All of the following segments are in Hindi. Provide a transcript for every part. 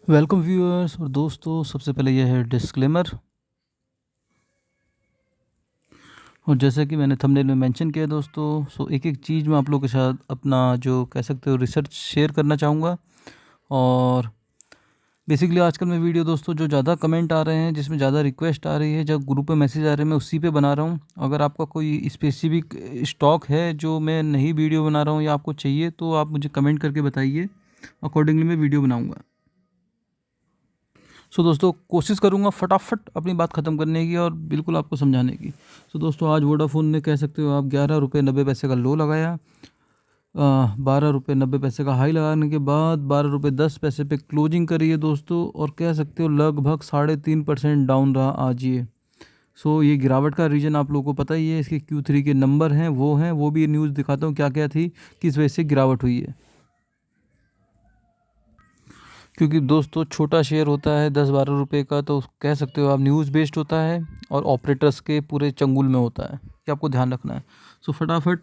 वेलकम व्यूअर्स और दोस्तों, सबसे पहले यह है डिस्क्लेमर। और जैसा कि मैंने थंबनेल में मेंशन किया दोस्तों, एक एक चीज़ मैं आप लोगों के साथ अपना जो कह सकते हो रिसर्च शेयर करना चाहूँगा। और बेसिकली आजकल मैं वीडियो दोस्तों जो ज़्यादा कमेंट आ रहे हैं, जिसमें ज़्यादा रिक्वेस्ट आ रही है, जब ग्रुप में मैसेज आ रहे हैं, मैं उसी पे बना रहा हूँ। अगर आपका कोई स्पेसिफिक स्टॉक है जो मैं नहीं वीडियो बना रहा हूँ या आपको चाहिए, तो आप मुझे कमेंट करके बताइए, अकॉर्डिंगली मैं वीडियो बनाऊँगा। दोस्तों, कोशिश करूँगा फटाफट अपनी बात ख़त्म करने की और बिल्कुल आपको समझाने की। दोस्तों, आज वोडाफ़ोन ने कह सकते हो आप 11 रुपये 90 पैसे का लो लगाया, 12 रुपये 90 पैसे का हाई लगाने के बाद 12 रुपये 10 पैसे पे क्लोजिंग करी है दोस्तों, और कह सकते हो लगभग 3.5% डाउन रहा आज ये। ये गिरावट का रीज़न आप लोगों को पता ही है, इसके Q3 के नंबर हैं, वो भी न्यूज़ दिखाता हूँ क्या क्या थी, किस वजह से गिरावट हुई है। क्योंकि दोस्तों छोटा शेयर होता है 10-12 रुपये का, तो कह सकते हो आप न्यूज़ बेस्ड होता है और ऑपरेटर्स के पूरे चंगुल में होता है, कि आपको ध्यान रखना है। फटाफट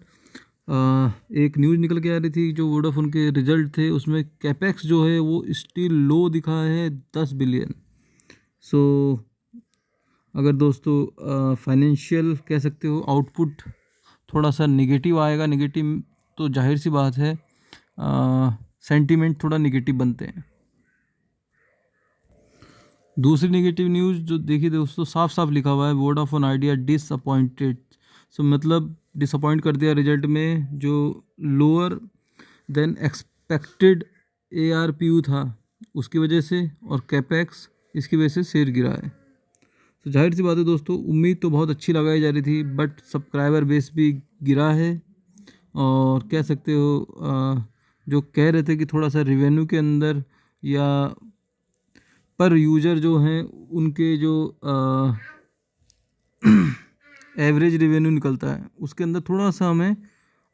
एक न्यूज़ निकल के आ रही थी, जो वोडाफोन के रिजल्ट थे, उसमें कैपेक्स जो है वो स्टिल लो दिखा है 10 बिलियन। अगर दोस्तों फाइनेंशियल कह सकते हो आउटपुट थोड़ा सा निगेटिव आएगा, निगेटिव तो जाहिर सी बात है सेंटीमेंट थोड़ा निगेटिव बनते हैं। दूसरी नेगेटिव न्यूज़ जो देखिए दोस्तों, साफ साफ लिखा हुआ है वोडाफोन आइडिया डिसअपॉइंटेड। मतलब डिसअपॉइंट कर दिया रिजल्ट में, जो लोअर देन एक्सपेक्टेड ARPU था उसकी वजह से, और कैपेक्स इसकी वजह से शेयर गिरा है। जाहिर सी बात है दोस्तों, उम्मीद तो बहुत अच्छी लगाई जा रही थी, बट सब्सक्राइबर बेस भी गिरा है। और कह सकते हो जो कह रहे थे कि थोड़ा सा रिवेन्यू के अंदर या पर यूज़र जो हैं उनके जो एवरेज रेवेन्यू निकलता है, उसके अंदर थोड़ा सा हमें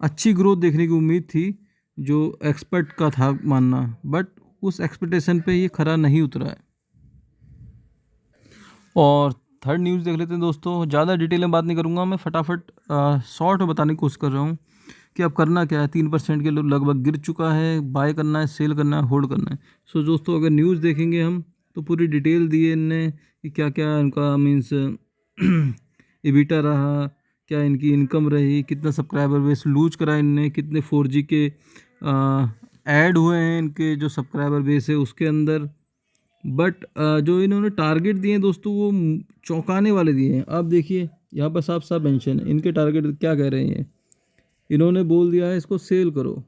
अच्छी ग्रोथ देखने की उम्मीद थी, जो एक्सपर्ट का था मानना, बट उस एक्सपेक्टेशन पे ये खरा नहीं उतरा है। और थर्ड न्यूज़ देख लेते हैं दोस्तों। ज़्यादा डिटेल में बात नहीं करूँगा, मैं फटाफट शॉर्ट में बताने की कोशिश कर रहा हूँ कि अब करना क्या है। 3% के लगभग गिर चुका है, बाय करना है, सेल करना है, होल्ड करना है। दोस्तों, अगर न्यूज़ देखेंगे हम तो पूरी डिटेल दी है इनने कि क्या क्या इनका मीन्स EBITDA रहा, क्या इनकी इनकम रही, कितना सब्सक्राइबर बेस लूज करा इनने, कितने 4G के ऐड हुए हैं इनके जो सब्सक्राइबर बेस है उसके अंदर। बट जो इन्होंने टारगेट दिए हैं दोस्तों, वो चौंकाने वाले दिए हैं। आप देखिए यहाँ पर साफ साफ मेंशन है, इनके टारगेट क्या कह रहे हैं। इन्होंने बोल दिया है इसको सेल करो,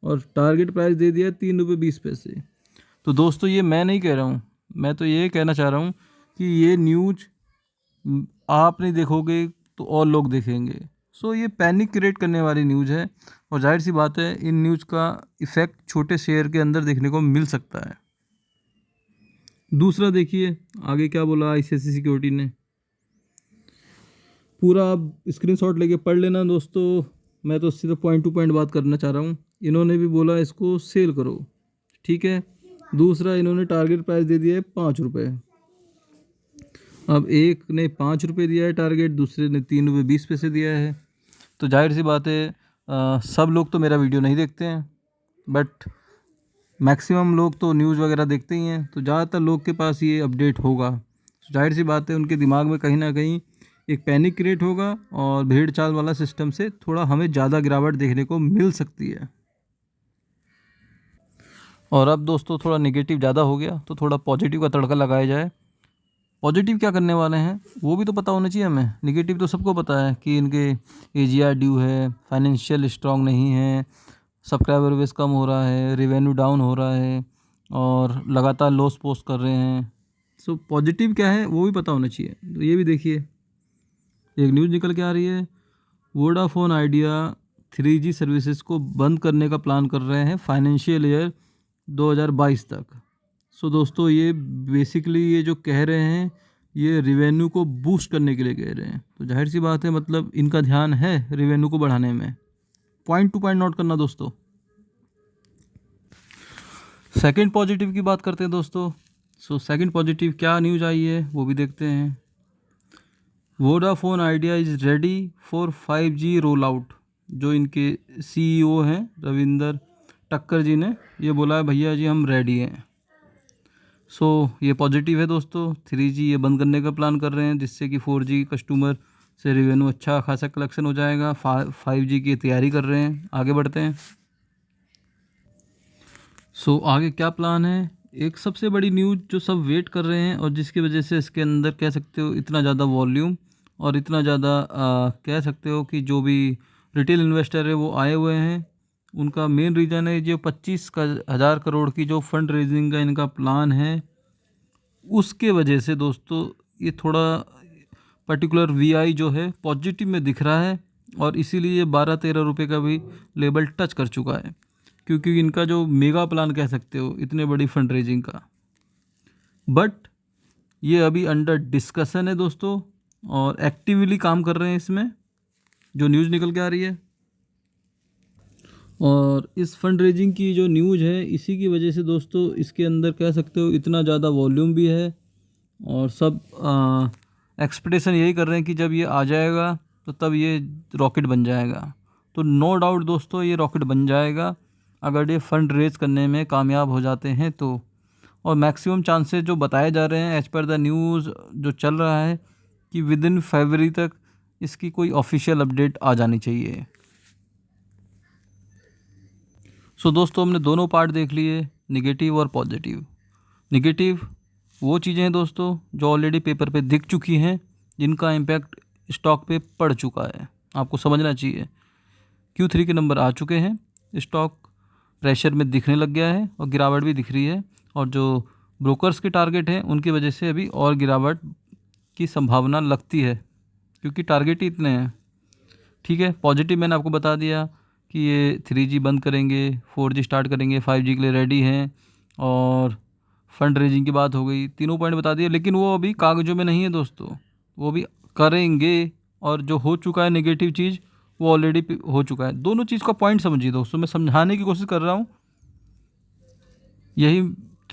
और टारगेट प्राइस दे दिया है 3.20 रुपये। तो दोस्तों, ये मैं नहीं कह रहा हूँ, मैं तो ये कहना चाह रहा हूँ कि ये न्यूज़ आप नहीं देखोगे तो और लोग देखेंगे। ये पैनिक क्रिएट करने वाली न्यूज़ है, और जाहिर सी बात है इन न्यूज़ का इफ़ेक्ट छोटे शेयर के अंदर देखने को मिल सकता है। दूसरा देखिए आगे क्या बोला ICICI सिक्योरिटी ने, पूरा आप स्क्रीनशॉट लेके पढ़ लेना दोस्तों, मैं तो सिर्फ पॉइंट टू पॉइंट बात करना चाह रहा हूँ। इन्होंने भी बोला इसको सेल करो, ठीक है। दूसरा, इन्होंने टारगेट प्राइस दे दिया है 5 रुपये। अब एक ने 5 रुपये दिया है टारगेट, दूसरे ने 3.20 रुपये दिया है। तो जाहिर सी बात है सब लोग तो मेरा वीडियो नहीं देखते हैं, बट मैक्सिमम लोग तो न्यूज़ वगैरह देखते ही हैं, तो ज़्यादातर लोग के पास ये अपडेट होगा। जाहिर सी बात है उनके दिमाग में कहीं ना कहीं एक पैनिक क्रिएट होगा, और भेड़ चाल वाला सिस्टम से थोड़ा हमें ज़्यादा गिरावट देखने को मिल सकती है। और अब दोस्तों थोड़ा नेगेटिव ज़्यादा हो गया, तो थोड़ा पॉजिटिव का तड़का लगाया जाए। पॉजिटिव क्या करने वाले हैं वो भी तो पता होना चाहिए हमें। नेगेटिव तो सबको पता है कि इनके AGR ड्यू है, फाइनेंशियल स्ट्रांग नहीं है, सब्सक्राइबर बेस कम हो रहा है, रेवेन्यू डाउन हो रहा है, और लगातार लॉस पोस्ट कर रहे हैं। पॉजिटिव क्या है वो भी पता होना चाहिए। तो ये भी देखिए, एक न्यूज़ निकल के आ रही है, वोडाफोन आइडिया 3G सर्विसेज को बंद करने का प्लान कर रहे हैं फाइनेंशियल ईयर 2022 तक। दोस्तों, ये बेसिकली ये जो कह रहे हैं, ये रिवेन्यू को बूस्ट करने के लिए कह रहे हैं। तो जाहिर सी बात है मतलब इनका ध्यान है रिवेन्यू को बढ़ाने में। पॉइंट टू पॉइंट नोट करना दोस्तों। सेकंड पॉजिटिव की बात करते हैं दोस्तों। सेकंड पॉजिटिव क्या न्यूज़ आई है वो भी देखते हैं। Vodafone idea is ready for 5G roll out. जो इनके CEO हैं रविंदर टक्कर जी ने ये बोला है, भैया जी हम रेडी हैं। ये पॉजिटिव है दोस्तों। 3G ये बंद करने का प्लान कर रहे हैं, जिससे कि 4G कस्टमर से रेवेन्यू अच्छा खासा कलेक्शन हो जाएगा। 5G की तैयारी कर रहे हैं। आगे बढ़ते हैं। आगे क्या प्लान है। एक सबसे बड़ी न्यूज़ जो सब वेट कर रहे हैं और जिसकी वजह से इसके अंदर कह सकते हो इतना ज़्यादा वॉल्यूम और इतना ज़्यादा कह सकते हो कि जो भी रिटेल इन्वेस्टर है वो आए हुए हैं, उनका मेन रीज़न है जो 25,000 करोड़ की जो फंड रेजिंग का इनका प्लान है, उसके वजह से दोस्तों ये थोड़ा पर्टिकुलर VI जो है पॉजिटिव में दिख रहा है और इसीलिए 12-13 रुपये का भी लेवल टच कर चुका है, क्योंकि इनका जो मेगा प्लान कह सकते हो इतने बड़ी फंड रेजिंग का। बट ये अभी अंडर डिस्कशन है दोस्तों और एक्टिवली काम कर रहे हैं इसमें, जो न्यूज़ निकल के आ रही है। और इस फंड रेजिंग की जो न्यूज़ है इसी की वजह से दोस्तों इसके अंदर कह सकते हो इतना ज़्यादा वॉल्यूम भी है और सब एक्सपेक्टेशन यही कर रहे हैं कि जब ये आ जाएगा तो तब ये रॉकेट बन जाएगा। तो नो डाउट दोस्तों ये रॉकेट बन जाएगा अगर ये फंड रेज करने में कामयाब हो जाते हैं तो। और मैक्सिमम चांसेस जो बताए जा रहे हैं एज पर द न्यूज़ जो चल रहा है कि विद इन फरवरी तक इसकी कोई ऑफिशियल अपडेट आ जानी चाहिए। दोस्तों हमने दोनों पार्ट देख लिए, निगेटिव और पॉजिटिव। निगेटिव वो चीज़ें हैं दोस्तों जो ऑलरेडी पेपर पे दिख चुकी हैं, जिनका इम्पैक्ट स्टॉक पे पड़ चुका है। आपको समझना चाहिए Q3 के नंबर आ चुके हैं, स्टॉक प्रेशर में दिखने लग गया है और गिरावट भी दिख रही है, और जो ब्रोकर्स के टारगेट हैं उनकी वजह से अभी और गिरावट की संभावना लगती है, क्योंकि टारगेट ही इतने हैं। ठीक है, पॉजिटिव मैंने आपको बता दिया कि ये 3G बंद करेंगे, 4G स्टार्ट करेंगे, 5G के लिए रेडी हैं, और फंड रेजिंग की बात हो गई। तीनों पॉइंट बता दिए, लेकिन वो अभी कागज़ों में नहीं है दोस्तों, वो भी करेंगे। और जो हो चुका है नेगेटिव चीज़ वो ऑलरेडी हो चुका है। दोनों चीज़ का पॉइंट समझिए दोस्तों, मैं समझाने की कोशिश कर रहा हूँ, यही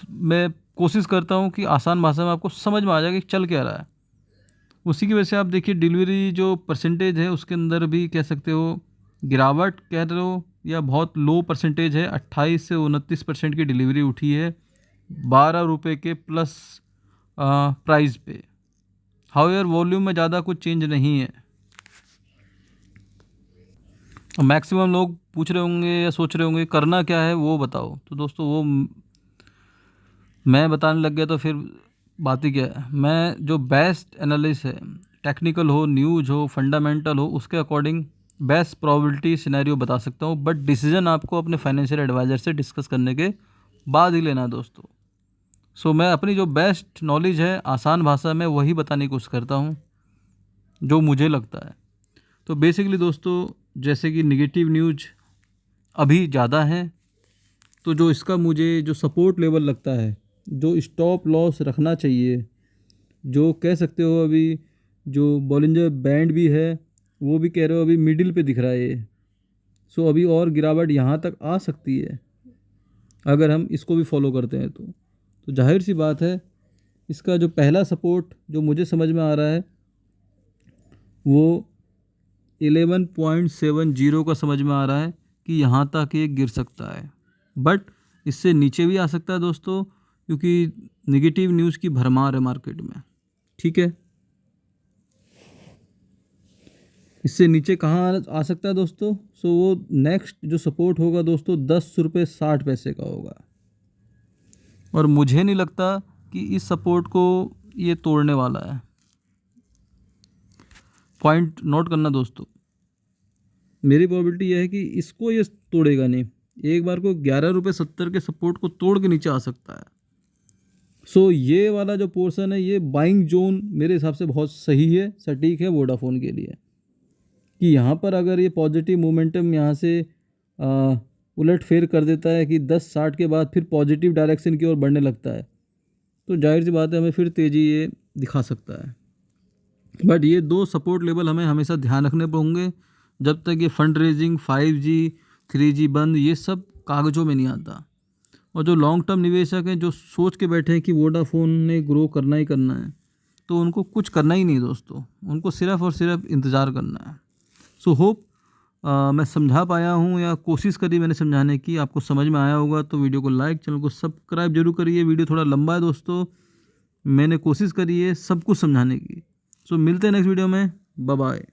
मैं कोशिश करता हूँ कि आसान भाषा में आपको समझ में आ जाए कि चल क्या रहा है। उसी की वजह से आप देखिए डिलीवरी जो परसेंटेज है उसके अंदर भी कह सकते हो गिरावट कह रहे हो या बहुत लो परसेंटेज है। 28 से 29% की डिलीवरी उठी है 12 रुपये के प्लस प्राइस पे। हाउएवर वॉल्यूम में ज़्यादा कुछ चेंज नहीं है। मैक्सिमम लोग पूछ रहे होंगे या सोच रहे होंगे करना क्या है वो बताओ। तो दोस्तों वो मैं बताने लग गया तो फिर बात ही क्या है। मैं जो बेस्ट एनालिसिस है, टेक्निकल हो, न्यूज़ हो, फंडामेंटल हो, उसके अकॉर्डिंग बेस्ट प्रोबेबिलिटी सिनेरियो बता सकता हूँ, बट डिसीजन आपको अपने फाइनेंशियल एडवाइज़र से डिस्कस करने के बाद ही लेना है दोस्तों। मैं अपनी जो बेस्ट नॉलेज है आसान भाषा में वही बताने की कोशिश करता हूँ जो मुझे लगता है। तो बेसिकली दोस्तों जैसे कि निगेटिव न्यूज़ अभी ज़्यादा है, तो जो इसका मुझे जो सपोर्ट लेवल लगता है, जो स्टॉप लॉस रखना चाहिए, जो कह सकते हो अभी जो बॉलिंजर बैंड भी है वो भी कह रहे हो अभी मिडिल पे दिख रहा है ये। अभी और गिरावट यहाँ तक आ सकती है अगर हम इसको भी फॉलो करते हैं तो जाहिर सी बात है इसका जो पहला सपोर्ट जो मुझे समझ में आ रहा है वो 11.70 का समझ में आ रहा है कि यहाँ तक ये गिर सकता है, बट इससे नीचे भी आ सकता है दोस्तों, क्योंकि नेगेटिव न्यूज़ की भरमार है मार्केट में। ठीक है, इससे नीचे कहाँ आ सकता है दोस्तों। वो नेक्स्ट जो सपोर्ट होगा दोस्तों 10.60 का होगा, और मुझे नहीं लगता कि इस सपोर्ट को ये तोड़ने वाला है। पॉइंट नोट करना दोस्तों, मेरी प्रोबेबिलिटी यह है कि इसको ये तोड़ेगा नहीं। एक बार को 11.70 के सपोर्ट को तोड़ के नीचे आ सकता है। ये वाला जो पोर्शन है ये बाइंग जोन मेरे हिसाब से बहुत सही है, सटीक है वोडाफोन के लिए, कि यहाँ पर अगर ये पॉजिटिव मोमेंटम यहाँ से उलट फेर कर देता है कि 10.60 के बाद फिर पॉजिटिव डायरेक्शन की ओर बढ़ने लगता है, तो जाहिर सी बात है हमें फिर तेज़ी ये दिखा सकता है। बट ये दो सपोर्ट लेवल हमें हमेशा ध्यान रखने होंगे जब तक ये फंड रेजिंग, 5G 3G बंद, ये सब कागज़ों में नहीं आता। और जो लॉन्ग टर्म निवेशक हैं जो सोच के बैठे हैं कि वोडाफोन ने ग्रो करना ही करना है, तो उनको कुछ करना ही नहीं दोस्तों, उनको सिर्फ़ और सिर्फ इंतज़ार करना है। होप मैं समझा पाया हूँ या कोशिश करी मैंने समझाने की, आपको समझ में आया होगा तो वीडियो को लाइक, चैनल को सब्सक्राइब जरूर करिए। वीडियो थोड़ा लंबा है दोस्तों, मैंने कोशिश करी है सब कुछ समझाने की। सो मिलते हैं नेक्स्ट वीडियो में, बाय बाय।